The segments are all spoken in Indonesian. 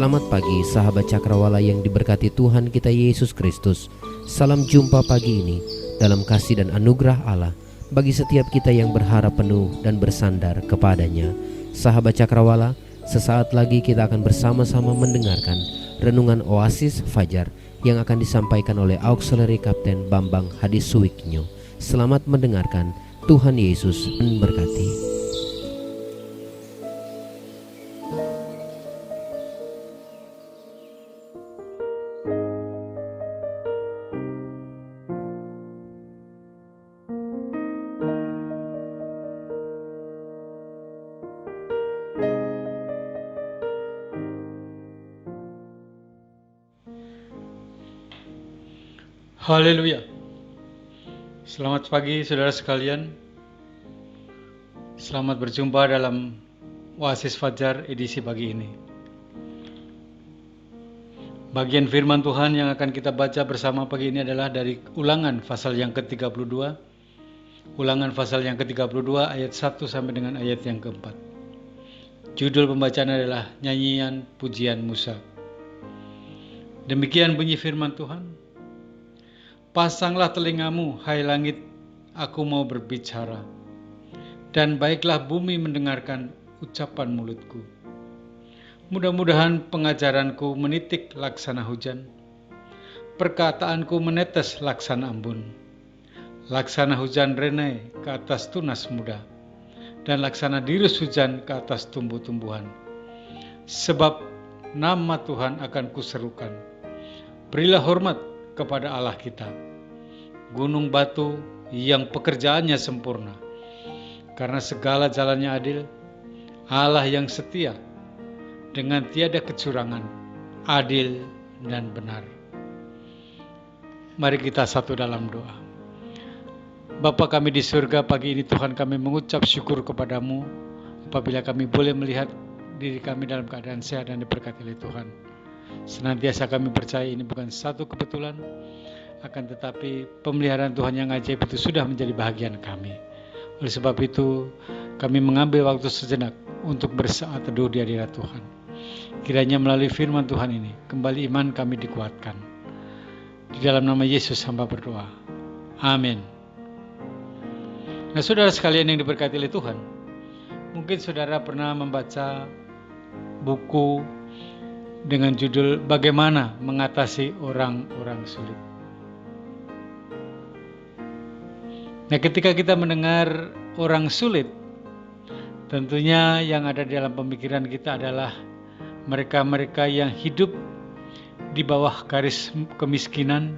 Selamat pagi sahabat Cakrawala yang diberkati Tuhan kita Yesus Kristus. Salam jumpa pagi ini dalam kasih dan anugerah Allah bagi setiap kita yang berharap penuh dan bersandar kepadanya. Sahabat Cakrawala, sesaat lagi kita akan bersama-sama mendengarkan renungan Oasis Fajar yang akan disampaikan oleh Auxiliary Kapten Bambang Hadisuwiknyo. Selamat mendengarkan. Tuhan Yesus memberkati. Haleluya. Selamat pagi saudara sekalian. Selamat berjumpa dalam Oasis Fajar edisi pagi ini. Bagian firman Tuhan yang akan kita baca bersama pagi ini adalah dari Ulangan pasal yang ke-32. Ulangan pasal yang ke-32 ayat 1 sampai dengan ayat yang ke-4. Judul pembacaan adalah Nyanyian Pujian Musa. Demikian bunyi firman Tuhan. Pasanglah telingamu, hai langit, aku mau berbicara. Dan baiklah bumi mendengarkan ucapan mulutku. Mudah-mudahan pengajaranku menitik laksana hujan. Perkataanku menetes laksana embun. Laksana hujan rene ke atas tunas muda. Dan laksana dirus hujan ke atas tumbuh-tumbuhan. Sebab nama Tuhan akan kuserukan. Berilah hormat kepada Allah kita, gunung batu yang pekerjaannya sempurna, karena segala jalannya adil, Allah yang setia, dengan tiada kecurangan, adil dan benar. Mari kita satu dalam doa. Bapa kami di surga, pagi ini Tuhan kami mengucap syukur kepadamu, apabila kami boleh melihat diri kami dalam keadaan sehat dan diberkati oleh Tuhan. Senantiasa kami percaya ini bukan satu kebetulan, akan tetapi pemeliharaan Tuhan yang ajaib itu sudah menjadi bahagian kami. Oleh sebab itu kami mengambil waktu sejenak untuk bersaat teduh di hadirat Tuhan. Kiranya melalui firman Tuhan ini kembali iman kami dikuatkan. Di dalam nama Yesus hamba berdoa. Amin. Nah, saudara sekalian yang diberkati oleh Tuhan, mungkin saudara pernah membaca buku dengan judul Bagaimana Mengatasi Orang-orang Sulit. Nah, ketika kita mendengar orang sulit, tentunya yang ada di dalam pemikiran kita adalah mereka-mereka yang hidup di bawah garis kemiskinan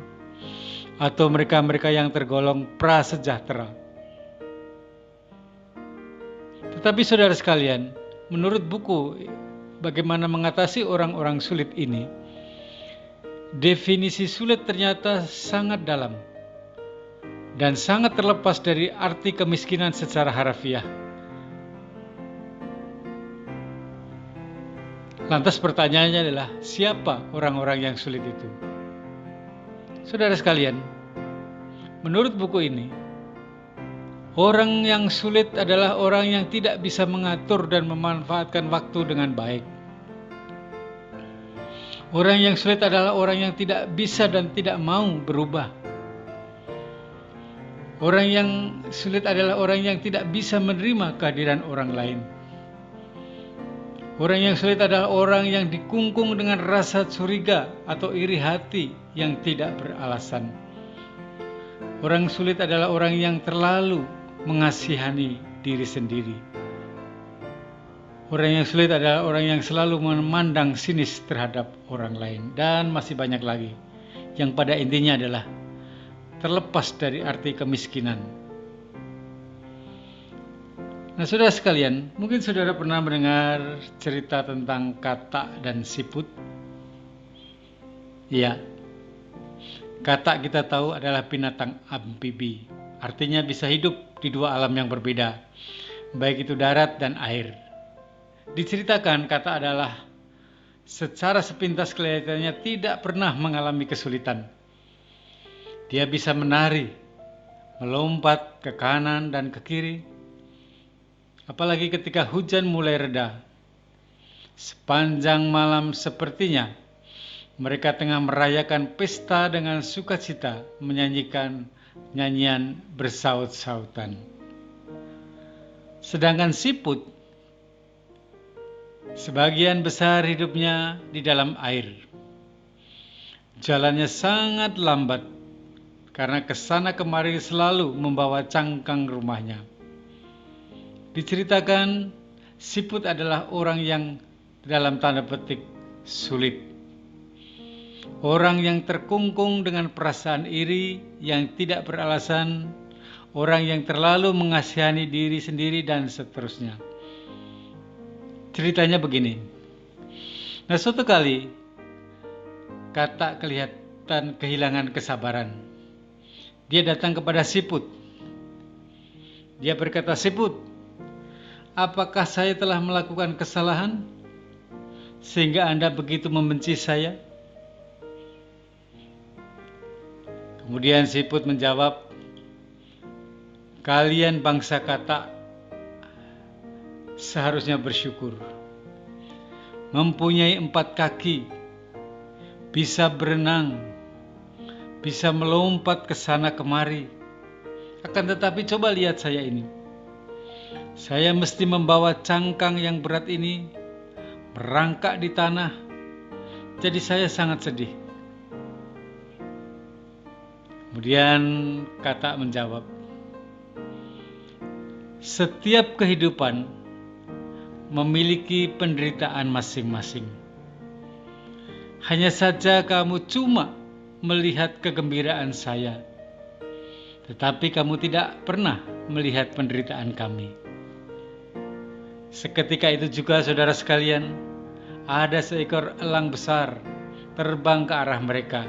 atau mereka-mereka yang tergolong prasejahtera. Tetapi saudara sekalian, menurut buku Bagaimana Mengatasi Orang-orang Sulit ini, definisi sulit ternyata sangat dalam dan sangat terlepas dari arti kemiskinan secara harfiah. Lantas pertanyaannya adalah, siapa orang-orang yang sulit itu? Saudara sekalian, menurut buku ini, orang yang sulit adalah orang yang tidak bisa mengatur dan memanfaatkan waktu dengan baik. Orang yang sulit adalah orang yang tidak bisa dan tidak mau berubah. Orang yang sulit adalah orang yang tidak bisa menerima kehadiran orang lain. Orang yang sulit adalah orang yang dikungkung dengan rasa curiga atau iri hati yang tidak beralasan. Orang sulit adalah orang yang terlalu mengasihani diri sendiri. Orang yang sulit adalah orang yang selalu memandang sinis terhadap orang lain, dan masih banyak lagi yang pada intinya adalah terlepas dari arti kemiskinan. Nah, saudara sekalian, mungkin saudara pernah mendengar cerita tentang katak dan siput. Ya, katak kita tahu adalah binatang amfibi, artinya bisa hidup di dua alam yang berbeda, baik itu darat dan air. Diceritakan katak adalah secara sepintas kelihatannya tidak pernah mengalami kesulitan. Dia bisa menari, melompat ke kanan dan ke kiri, apalagi ketika hujan mulai reda. Sepanjang malam sepertinya mereka tengah merayakan pesta dengan sukacita, menyanyikan nyanyian bersaut-sautan. Sedangkan siput, sebagian besar hidupnya di dalam air. Jalannya sangat lambat karena kesana kemari selalu membawa cangkang rumahnya. Diceritakan siput adalah orang yang dalam tanda petik sulit. Orang yang terkungkung dengan perasaan iri yang tidak beralasan, orang yang terlalu mengasihani diri sendiri dan seterusnya. Ceritanya begini. Nah, suatu kali Katak kelihatan kehilangan kesabaran. Dia datang kepada siput. Dia berkata, "Siput, apakah saya telah melakukan kesalahan sehingga Anda begitu membenci saya?" Kemudian siput menjawab, "Kalian bangsa katak seharusnya bersyukur. Mempunyai 4 kaki, bisa berenang, bisa melompat ke sana kemari. Akan tetapi coba lihat saya ini. Saya mesti membawa cangkang yang berat ini, merangkak di tanah. Jadi saya sangat sedih." Kemudian Katak menjawab, "Setiap kehidupan memiliki penderitaan masing-masing. Hanya saja kamu cuma melihat kegembiraan saya, tetapi kamu tidak pernah melihat penderitaan kami." Seketika itu juga, saudara sekalian, ada seekor elang besar terbang ke arah mereka.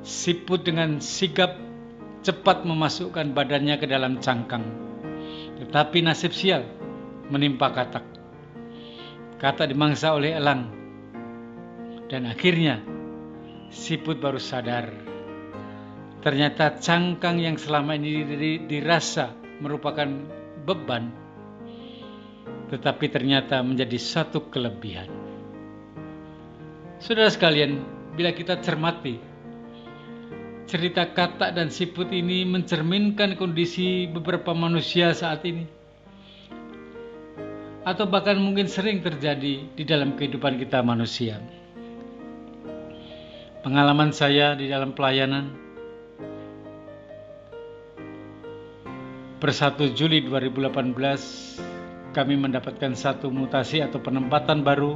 Siput dengan sigap cepat memasukkan badannya ke dalam cangkang. Tetapi nasib sial menimpa Katak. Katak dimangsa oleh elang. Dan akhirnya siput baru sadar. Ternyata cangkang yang selama ini dirasa merupakan beban, tetapi ternyata menjadi satu kelebihan. Saudara sekalian, bila kita cermati cerita Katak dan siput ini mencerminkan kondisi beberapa manusia saat ini, atau bahkan mungkin sering terjadi di dalam kehidupan kita manusia. Pengalaman saya di dalam pelayanan, per 1 Juli 2018 kami mendapatkan satu mutasi atau penempatan baru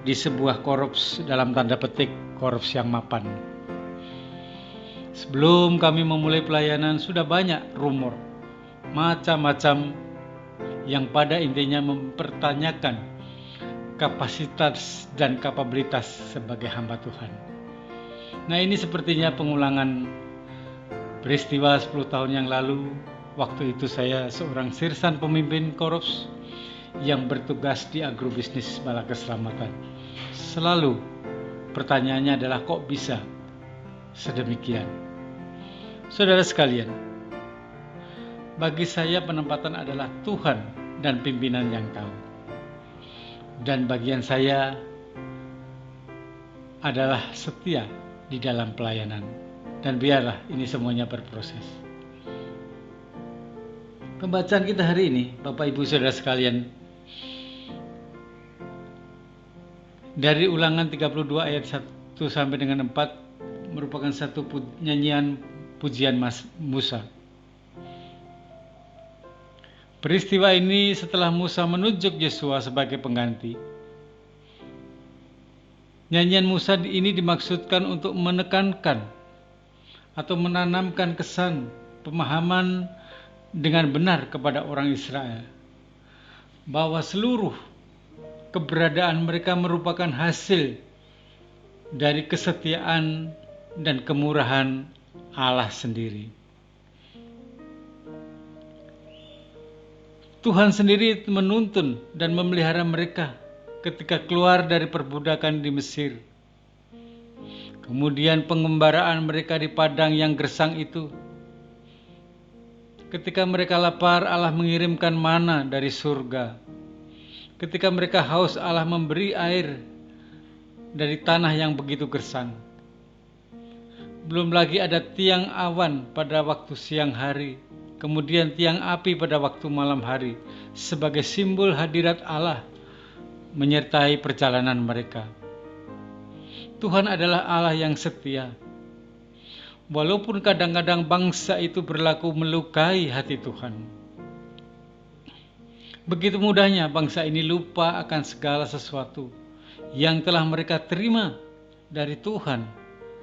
di sebuah korps, dalam tanda petik korps yang mapan. Sebelum kami memulai pelayanan, sudah banyak rumor macam-macam yang pada intinya mempertanyakan kapasitas dan kapabilitas sebagai hamba Tuhan. Nah, ini sepertinya pengulangan peristiwa 10 tahun yang lalu. Waktu itu saya seorang sirsan pemimpin korps yang bertugas di agrobisnis Bala Keselamatan. Selalu pertanyaannya adalah, kok bisa sedemikian? Saudara sekalian, bagi saya penempatan adalah Tuhan dan pimpinan yang tahu. Dan bagian saya adalah setia di dalam pelayanan. Dan biarlah ini semuanya berproses. Pembacaan kita hari ini, Bapak Ibu Saudara sekalian, dari Ulangan 32 ayat 1 sampai dengan 4 merupakan satu nyanyian pujian Musa. Peristiwa ini setelah Musa menunjuk Yosua sebagai pengganti. Nyanyian Musa ini dimaksudkan untuk menekankan atau menanamkan kesan pemahaman dengan benar kepada orang Israel bahwa seluruh keberadaan mereka merupakan hasil dari kesetiaan dan kemurahan Allah sendiri. Tuhan sendiri menuntun dan memelihara mereka ketika keluar dari perbudakan di Mesir. Kemudian pengembaraan mereka di padang yang gersang itu. Ketika mereka lapar, Allah mengirimkan mana dari surga. Ketika mereka haus, Allah memberi air dari tanah yang begitu gersang. Belum lagi ada tiang awan pada waktu siang hari, kemudian tiang api pada waktu malam hari, sebagai simbol hadirat Allah menyertai perjalanan mereka. Tuhan adalah Allah yang setia. Walaupun kadang-kadang bangsa itu berlaku melukai hati Tuhan. Begitu mudahnya bangsa ini lupa akan segala sesuatu yang telah mereka terima dari Tuhan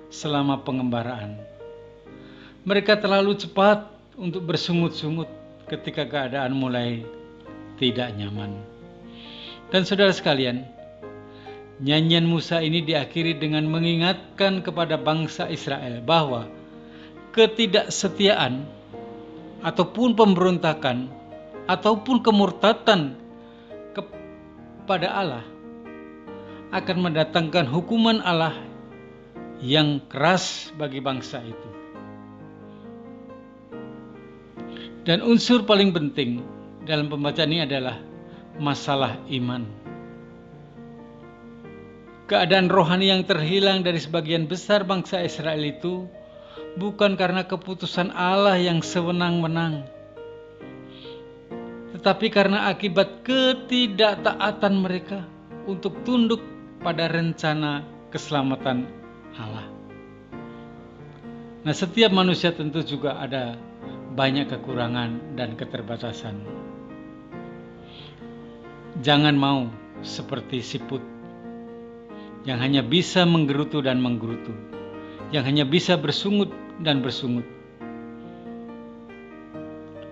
selama pengembaraan. Mereka terlalu cepat untuk bersungut-sungut ketika keadaan mulai tidak nyaman. Dan saudara sekalian, nyanyian Musa ini diakhiri dengan mengingatkan kepada bangsa Israel bahwa ketidaksetiaan ataupun pemberontakan ataupun kemurtatan kepada Allah akan mendatangkan hukuman Allah yang keras bagi bangsa itu. Dan unsur paling penting dalam pembacaan ini adalah masalah iman. Keadaan rohani yang terhilang dari sebagian besar bangsa Israel itu bukan karena keputusan Allah yang sewenang-wenang, tetapi karena akibat ketidaktaatan mereka untuk tunduk pada rencana keselamatan Allah. Nah, setiap manusia tentu juga ada banyak kekurangan dan keterbatasan. Jangan mau seperti siput yang hanya bisa menggerutu dan menggerutu, yang hanya bisa bersungut dan bersungut.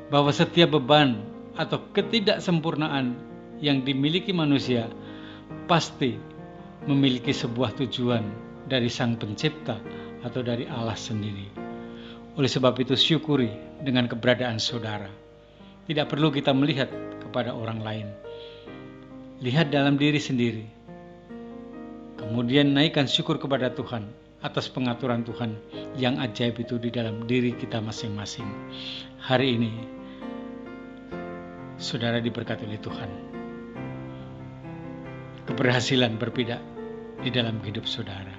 Bahwa setiap beban atau ketidaksempurnaan yang dimiliki manusia pasti memiliki sebuah tujuan dari Sang Pencipta atau dari Allah sendiri. Oleh sebab itu, syukuri dengan keberadaan saudara. Tidak perlu kita melihat kepada orang lain. Lihat dalam diri sendiri. Kemudian naikkan syukur kepada Tuhan atas pengaturan Tuhan yang ajaib itu di dalam diri kita masing-masing. Hari ini saudara diberkati oleh Tuhan. Keberhasilan berpindah di dalam hidup saudara.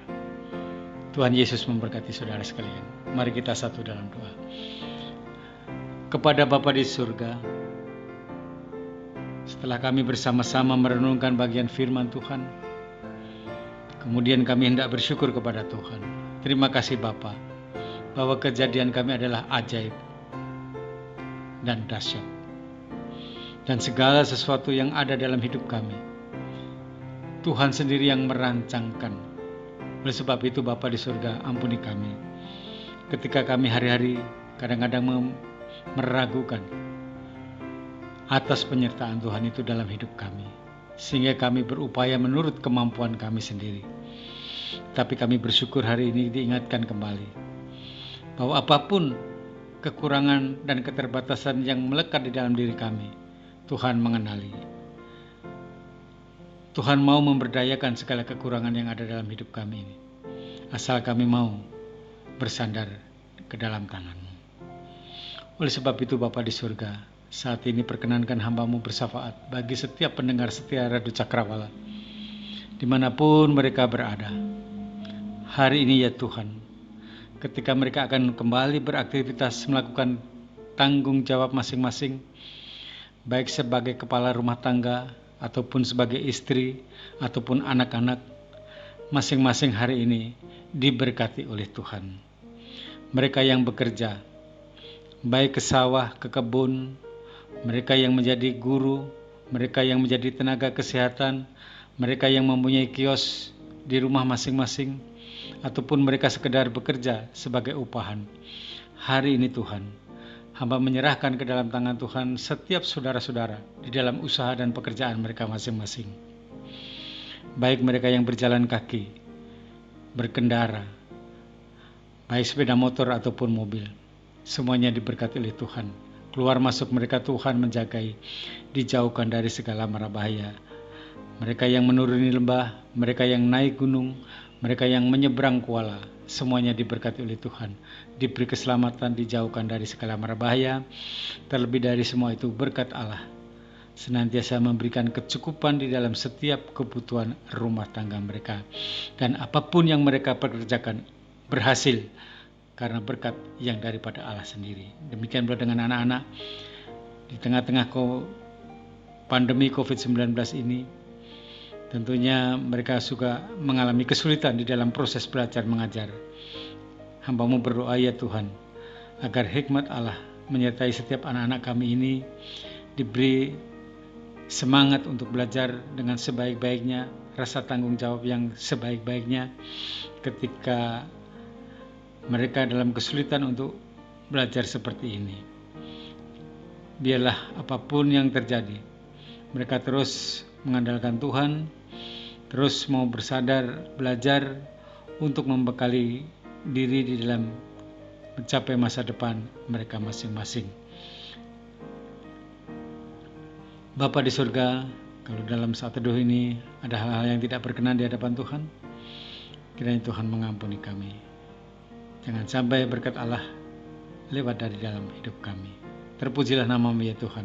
Tuhan Yesus memberkati saudara sekalian. Mari kita satu dalam doa. Kepada Bapa di surga, setelah kami bersama-sama merenungkan bagian firman Tuhan, kemudian kami hendak bersyukur kepada Tuhan. Terima kasih Bapa, bahwa kejadian kami adalah ajaib dan dahsyat. Dan segala sesuatu yang ada dalam hidup kami, Tuhan sendiri yang merancangkan. Oleh sebab itu Bapa di surga, ampuni kami ketika kami hari-hari kadang-kadang meragukan atas penyertaan Tuhan itu dalam hidup kami, sehingga kami berupaya menurut kemampuan kami sendiri. Tapi kami bersyukur hari ini diingatkan kembali bahwa apapun kekurangan dan keterbatasan yang melekat di dalam diri kami, Tuhan mengenali. Tuhan mau memberdayakan segala kekurangan yang ada dalam hidup kami ini, asal kami mau bersandar ke dalam tangan-Mu. Oleh sebab itu Bapa di surga, saat ini perkenankan hamba-Mu bersyafaat bagi setiap pendengar setia Radio Cakrawala, dimanapun mereka berada. Hari ini ya Tuhan, ketika mereka akan kembali beraktivitas melakukan tanggung jawab masing-masing, baik sebagai kepala rumah tangga, ataupun sebagai istri, ataupun anak-anak, masing-masing hari ini diberkati oleh Tuhan. Mereka yang bekerja, baik ke sawah, ke kebun, mereka yang menjadi guru, mereka yang menjadi tenaga kesehatan, mereka yang mempunyai kios di rumah masing-masing, ataupun mereka sekedar bekerja sebagai upahan. Hari ini Tuhan, hamba menyerahkan ke dalam tangan Tuhan setiap saudara-saudara di dalam usaha dan pekerjaan mereka masing-masing. Baik mereka yang berjalan kaki, berkendara, baik sepeda motor ataupun mobil, semuanya diberkati oleh Tuhan. Keluar masuk mereka Tuhan menjagai, dijauhkan dari segala mara bahaya. Mereka yang menuruni lembah, mereka yang naik gunung, mereka yang menyeberang kuala, semuanya diberkati oleh Tuhan, diberi keselamatan, dijauhkan dari segala mara bahaya. Terlebih dari semua itu berkat Allah senantiasa memberikan kecukupan di dalam setiap kebutuhan rumah tangga mereka, dan apapun yang mereka pekerjakan berhasil karena berkat yang daripada Allah sendiri. Demikian pula dengan anak-anak di tengah-tengah pandemi COVID-19 ini. Tentunya mereka juga mengalami kesulitan di dalam proses belajar mengajar. Hamba-Mu berdoa ya Tuhan, agar hikmat Allah menyertai setiap anak-anak kami ini, diberi semangat untuk belajar dengan sebaik-baiknya, rasa tanggung jawab yang sebaik-baiknya ketika mereka dalam kesulitan untuk belajar seperti ini. Biarlah apapun yang terjadi, mereka terus mengandalkan Tuhan, terus mau bersadar belajar untuk membekali diri di dalam mencapai masa depan mereka masing-masing. Bapa di surga, kalau dalam saat teduh ini ada hal-hal yang tidak berkenan di hadapan Tuhan, kiranya Tuhan mengampuni kami. Jangan sampai berkat Allah lewat dari dalam hidup kami. Terpujilah nama-Mu ya Tuhan.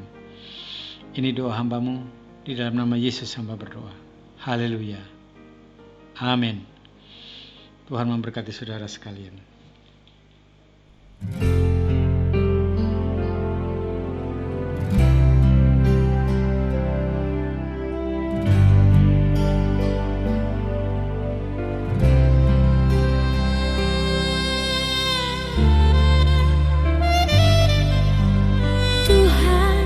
Ini doa hamba-Mu, di dalam nama Yesus hamba berdoa. Haleluya. Amin. Tuhan memberkati saudara sekalian. Tuhan,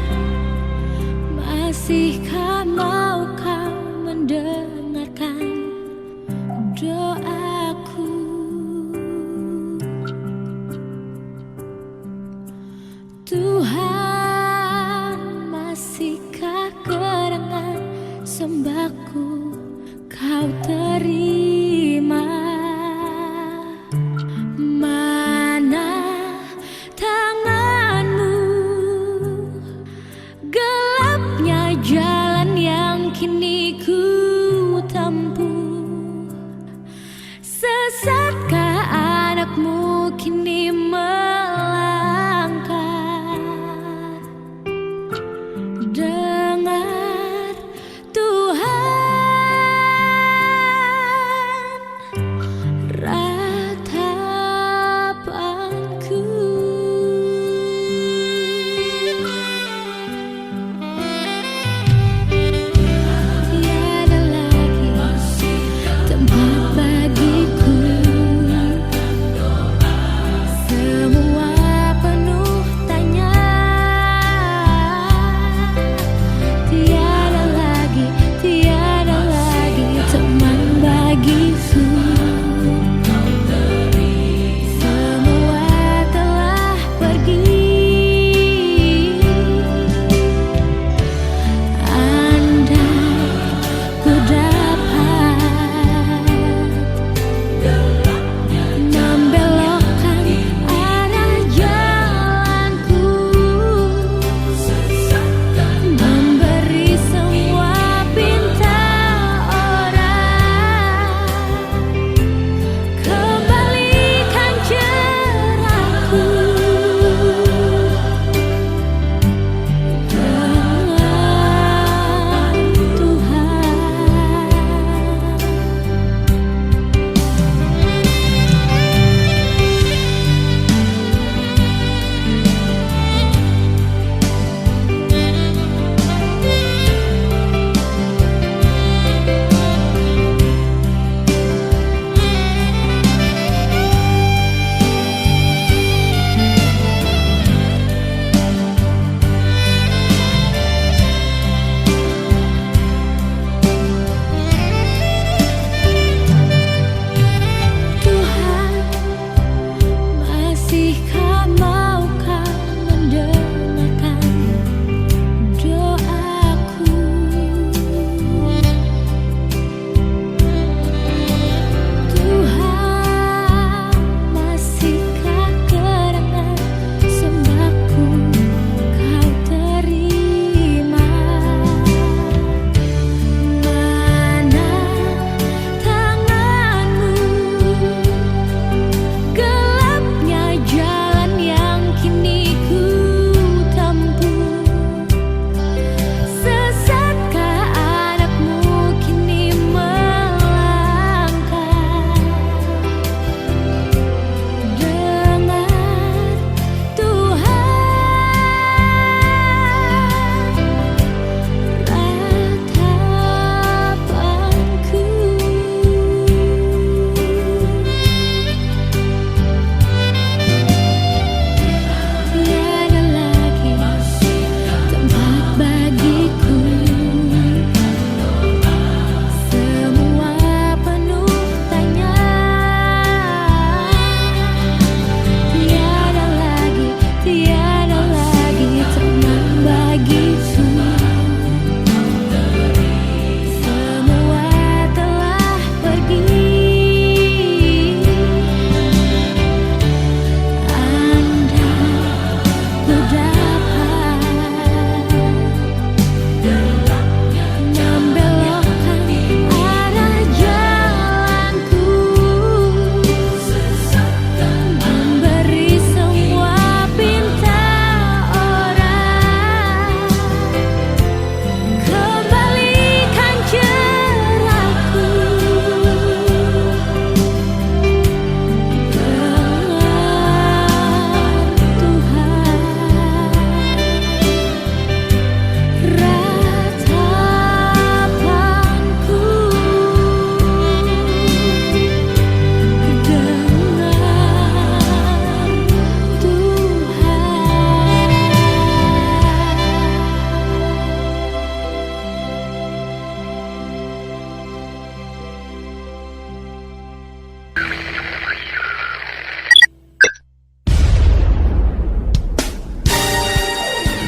masihkah mau Kau mendengarkan doaku?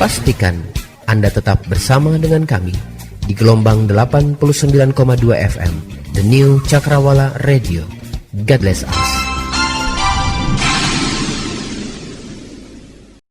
Pastikan Anda tetap bersama dengan kami di gelombang 89,2 FM, The New Cakrawala Radio. God bless us.